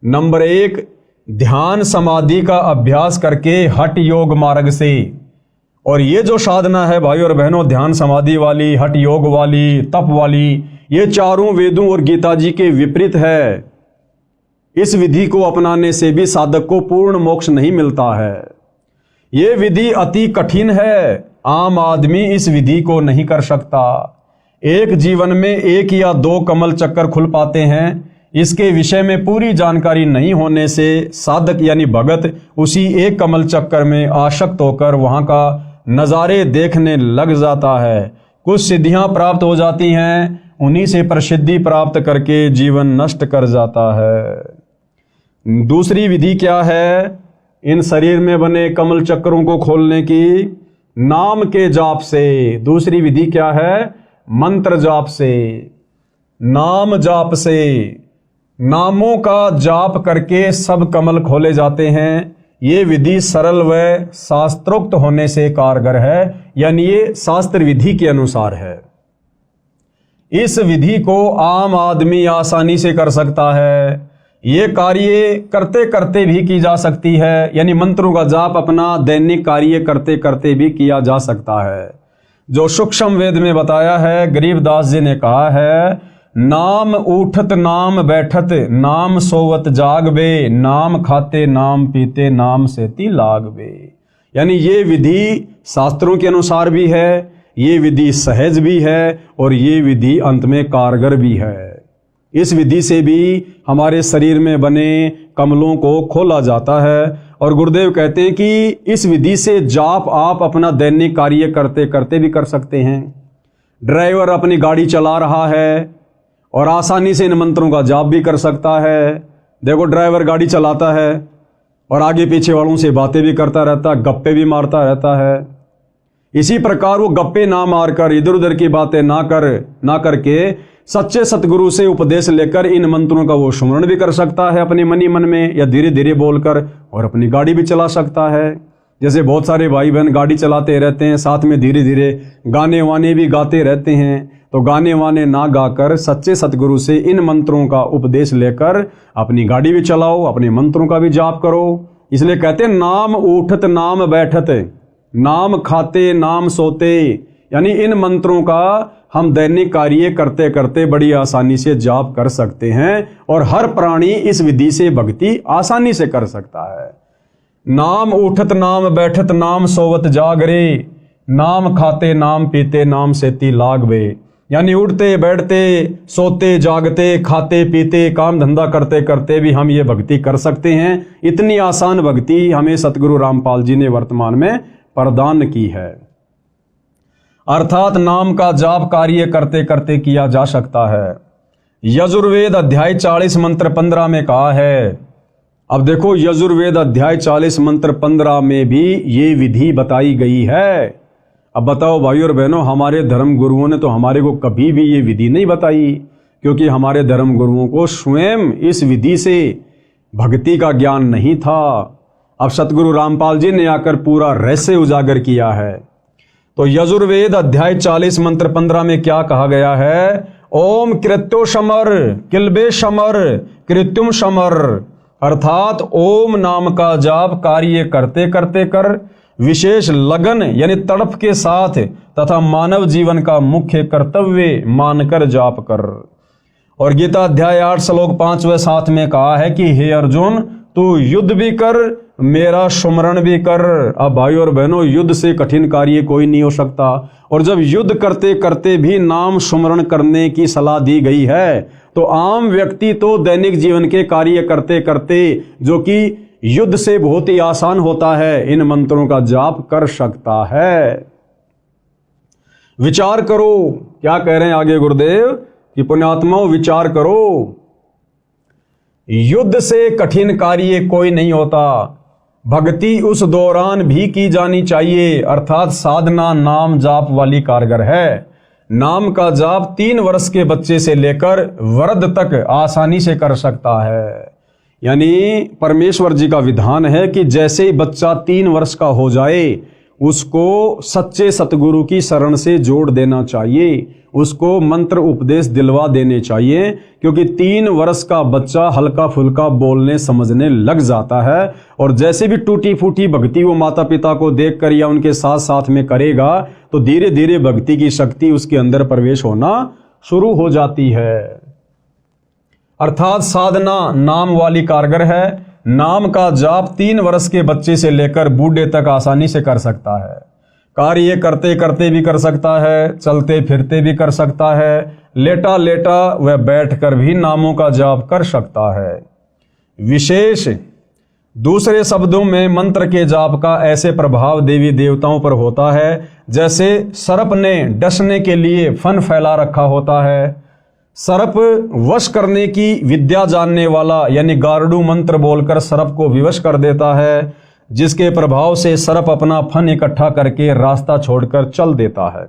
Number 1, ध्यान समाधि का अभ्यास करके हठ योग मार्ग से। और ये जो साधना है भाई और बहनों, ध्यान समाधि वाली, हठ योग वाली, तप वाली, ये चारों वेदों और गीता जी के विपरीत है। इस विधि को अपनाने से भी साधक को पूर्ण मोक्ष नहीं मिलता है। ये विधि अति कठिन है, आम आदमी इस विधि को नहीं कर सकता। एक जीवन में 1 या 2 कमल चक्कर खुल पाते हैं। इसके विषय में पूरी जानकारी नहीं होने से साधक यानी भगत उसी एक कमल चक्कर में आसक्त होकर वहां का नज़ारे देखने लग जाता है। कुछ सिद्धियां प्राप्त हो जाती हैं, उन्हीं से प्रसिद्धि प्राप्त करके जीवन नष्ट कर जाता है। दूसरी विधि क्या है? इन शरीर में बने कमल चक्रों को खोलने की नाम के जाप से। दूसरी विधि क्या है? मंत्र जाप से, नाम जाप से। नामों का जाप करके सब कमल खोले जाते हैं। ये विधि सरल व शास्त्रोक्त होने से कारगर है, यानी ये शास्त्र विधि के अनुसार है। इस विधि को आम आदमी आसानी से कर सकता है। ये कार्य करते करते भी की जा सकती है, यानी मंत्रों का जाप अपना दैनिक कार्य करते करते भी किया जा सकता है। जो सूक्ष्म वेद में बताया है, गरीबदास जी ने कहा है, नाम उठत नाम बैठत नाम सोवत जागबे, नाम खाते नाम पीते नाम सेती लागबे। यानी ये विधि शास्त्रों के अनुसार भी है, ये विधि सहज भी है और ये विधि अंत में कारगर भी है। इस विधि से भी हमारे शरीर में बने कमलों को खोला जाता है। और गुरुदेव कहते हैं कि इस विधि से जाप आप अपना दैनिक कार्य करते करते भी कर सकते हैं। ड्राइवर अपनी गाड़ी चला रहा है और आसानी से इन मंत्रों का जाप भी कर सकता है। देखो, ड्राइवर गाड़ी चलाता है और आगे पीछे वालों से बातें भी करता रहता है, गप्पे भी मारता रहता है। इसी प्रकार वो गप्पे ना मारकर, इधर उधर की बातें ना करके सच्चे सतगुरु से उपदेश लेकर इन मंत्रों का वो स्मरण भी कर सकता है अपने मन ही मन में, या धीरे धीरे बोलकर, और अपनी गाड़ी भी चला सकता है। जैसे बहुत सारे भाई बहन गाड़ी चलाते रहते हैं, साथ में धीरे धीरे गाने वाने भी गाते रहते हैं। तो गाने वाने ना गाकर सच्चे सतगुरु से इन मंत्रों का उपदेश लेकर अपनी गाड़ी भी चलाओ, अपने मंत्रों का भी जाप करो। इसलिए कहते हैं, नाम उठत नाम बैठत नाम खाते नाम सोते। यानी इन मंत्रों का हम दैनिक कार्य करते करते बड़ी आसानी से जाप कर सकते हैं, और हर प्राणी इस विधि से भक्ति आसानी से कर सकता है। नाम उठत नाम बैठत नाम सोवत जागरे, नाम खाते नाम पीते नाम सेती लागबे। यानी उठते बैठते सोते जागते खाते पीते काम धंधा करते करते भी हम ये भक्ति कर सकते हैं। इतनी आसान भक्ति हमें सतगुरु रामपाल जी ने वर्तमान में प्रदान की है। अर्थात नाम का जाप कार्य करते करते किया जा सकता है। यजुर्वेद अध्याय 40 मंत्र 15 में कहा है। अब देखो, यजुर्वेद अध्याय 40 मंत्र 15 में भी ये विधि बताई गई है। अब बताओ भाई और बहनों, हमारे धर्म गुरुओं ने तो हमारे को कभी भी ये विधि नहीं बताई, क्योंकि हमारे धर्म गुरुओं को स्वयं इस विधि से भक्ति का ज्ञान नहीं था। अब सतगुरु रामपाल जी ने आकर पूरा रहस्य उजागर किया है। तो यजुर्वेद अध्याय 40 मंत्र 15 में क्या कहा गया है? ओम कृत्यो समर किलबे समर कृत्युम समर। अर्थात ओम नाम का जाप कार्य करते करते कर, विशेष लगन यानी तड़प के साथ, तथा मानव जीवन का मुख्य कर्तव्य मानकर जाप कर। और गीता अध्याय 8 श्लोक 5 व 7 में कहा है कि हे अर्जुन, तू युद्ध भी कर, मेरा सुमरण भी कर। अब भाई और बहनों, युद्ध से कठिन कार्य कोई नहीं हो सकता। और जब युद्ध करते करते भी नाम सुमरण करने की सलाह दी गई है, तो आम व्यक्ति तो दैनिक जीवन के कार्य करते करते, जो कि युद्ध से बहुत ही आसान होता है, इन मंत्रों का जाप कर सकता है। विचार करो, क्या कह रहे हैं आगे गुरुदेव कि पुण्यात्माओं विचार करो, युद्ध से कठिन कार्य कोई नहीं होता। भक्ति उस दौरान भी की जानी चाहिए, अर्थात साधना नाम जाप वाली कारगर है। नाम का जाप 3 वर्ष के बच्चे से लेकर वृद्ध तक आसानी से कर सकता है। यानी परमेश्वर जी का विधान है कि जैसे ही बच्चा 3 वर्ष का हो जाए, उसको सच्चे सतगुरु की शरण से जोड़ देना चाहिए, उसको मंत्र उपदेश दिलवा देने चाहिए, क्योंकि 3 वर्ष का बच्चा हल्का फुल्का बोलने समझने लग जाता है और जैसे भी टूटी फूटी भक्ति वो माता पिता को देखकर या उनके साथ साथ में करेगा तो धीरे धीरे भक्ति की शक्ति उसके अंदर प्रवेश होना शुरू हो जाती है। अर्थात साधना नाम वाली कारगर है। नाम का जाप 3 वर्ष के बच्चे से लेकर बूढ़े तक आसानी से कर सकता है। कार्य करते करते भी कर सकता है, चलते फिरते भी कर सकता है, लेटा लेटा वह बैठकर भी नामों का जाप कर सकता है। विशेष दूसरे शब्दों में मंत्र के जाप का ऐसे प्रभाव देवी देवताओं पर होता है जैसे सर्प ने डसने के लिए फन फैला रखा होता है। सर्प वश करने की विद्या जानने वाला यानी गारुड़ मंत्र बोलकर सर्प को विवश कर देता है, जिसके प्रभाव से सर्प अपना फन इकट्ठा करके रास्ता छोड़कर चल देता है।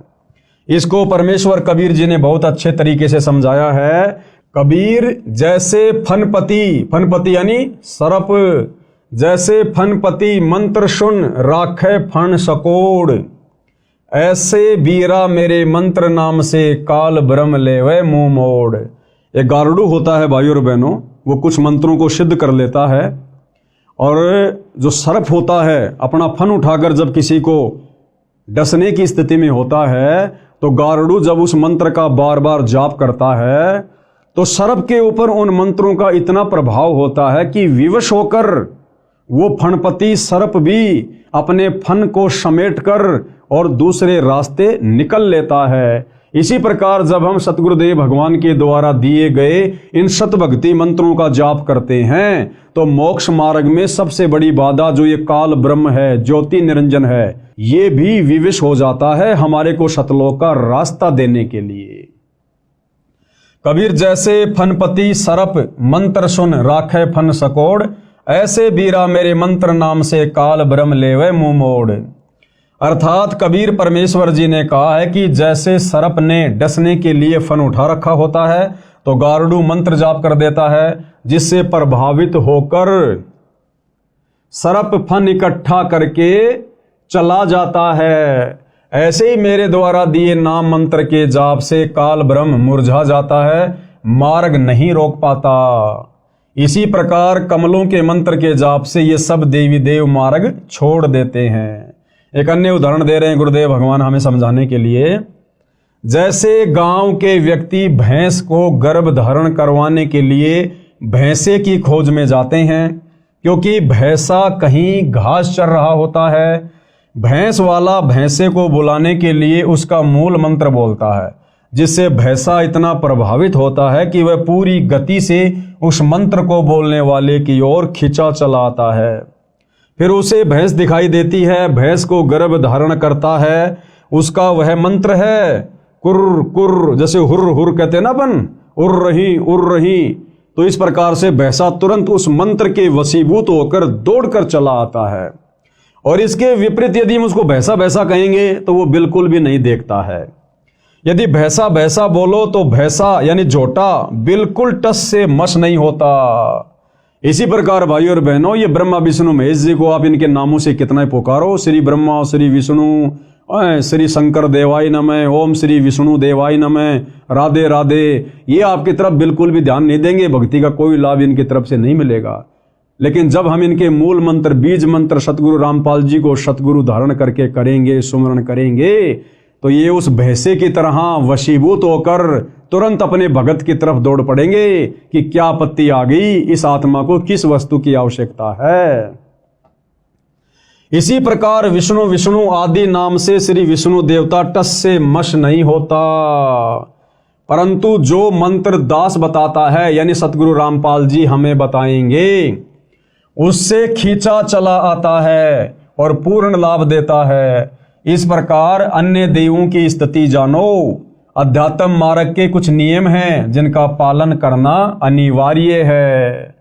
इसको परमेश्वर कबीर जी ने बहुत अच्छे तरीके से समझाया है। कबीर जैसे फनपति यानी सर्प, जैसे फनपति मंत्र सुन राखे फन सकोड़, ऐसे बीरा मेरे मंत्र नाम से काल ब्रह्म लेवे मुंह मोड़। एक गारुड़ होता है भाइयों और बहनों, वो कुछ मंत्रों को सिद्ध कर लेता है, और जो सर्प होता है अपना फन उठाकर जब किसी को डसने की स्थिति में होता है तो गारुड़ जब उस मंत्र का बार बार जाप करता है तो सर्प के ऊपर उन मंत्रों का इतना प्रभाव होता है कि विवश होकर वो फनपति सर्प भी अपने फन को समेटकर और दूसरे रास्ते निकल लेता है। इसी प्रकार जब हम सतगुरुदेव भगवान के द्वारा दिए गए इन सतभक्ति मंत्रों का जाप करते हैं तो मोक्ष मार्ग में सबसे बड़ी बाधा जो ये काल ब्रह्म है, ज्योति निरंजन है, ये भी विवश हो जाता है हमारे को सतलोक का रास्ता देने के लिए। कबीर जैसे फनपति सर्प मंत्र सुन राखे फन सकोड़, ऐसे बीरा मेरे मंत्र नाम से काल ब्रह्म लेवे मुंह मोड़। अर्थात कबीर परमेश्वर जी ने कहा है कि जैसे सर्प ने डसने के लिए फन उठा रखा होता है तो गारुड़ मंत्र जाप कर देता है, जिससे प्रभावित होकर सर्प फन इकट्ठा करके चला जाता है। ऐसे ही मेरे द्वारा दिए नाम मंत्र के जाप से काल ब्रह्म मुरझा जाता है, मार्ग नहीं रोक पाता। इसी प्रकार कमलों के मंत्र के जाप से ये सब देवी देव मार्ग छोड़ देते हैं। एक अन्य उदाहरण दे रहे हैं गुरुदेव भगवान हमें समझाने के लिए। जैसे गांव के व्यक्ति भैंस को गर्भ धारण करवाने के लिए भैंसे की खोज में जाते हैं, क्योंकि भैंसा कहीं घास चर रहा होता है। भैंस वाला भैंसे को बुलाने के लिए उसका मूल मंत्र बोलता है, जिससे भैंसा इतना प्रभावित होता है कि वह पूरी गति से उस मंत्र को बोलने वाले की ओर खिंचा चला आता है। फिर उसे भैंस दिखाई देती है, भैंस को गर्भ धारण करता है, उसका वह मंत्र है कुर्र कुर्र, जैसे हुर्र हुर्र कहते हैं ना अपन, उर्र रही। तो इस प्रकार से भैंसा तुरंत उस मंत्र के वशीभूत होकर दौड़कर चला आता है। और इसके विपरीत यदि हम उसको भैंसा भैंसा कहेंगे तो वो बिल्कुल भी नहीं देखता है। यदि भैंसा भैंसा बोलो तो भैंसा यानी झोटा बिल्कुल टस से मस नहीं होता। इसी प्रकार भाइयों और बहनों, ये ब्रह्मा विष्णु महेश जी को आप इनके नामों से कितना ही पुकारो, श्री ब्रह्मा श्री विष्णु श्री शंकर देवाय नमः, ओम श्री विष्णु देवाय नमः, राधे राधे, ये आपकी तरफ बिल्कुल भी ध्यान नहीं देंगे, भक्ति का कोई लाभ इनकी तरफ से नहीं मिलेगा। लेकिन जब हम इनके मूल मंत्र बीज मंत्र सतगुरु रामपाल जी को सतगुरु धारण करके करेंगे, सुमरण करेंगे, तो ये उस भैंसे की तरह वशीभूत होकर तुरंत अपने भगत की तरफ दौड़ पड़ेंगे कि क्या आपत्ति आ गई, इस आत्मा को किस वस्तु की आवश्यकता है। इसी प्रकार विष्णु विष्णु आदि नाम से श्री विष्णु देवता टस से मश नहीं होता, परंतु जो मंत्र दास बताता है यानी सतगुरु रामपाल जी हमें बताएंगे, उससे खींचा चला आता है और पूर्ण लाभ देता है। इस प्रकार अन्य देवों की स्थिति जानो। अध्यात्म मार्ग के कुछ नियम हैं जिनका पालन करना अनिवार्य है।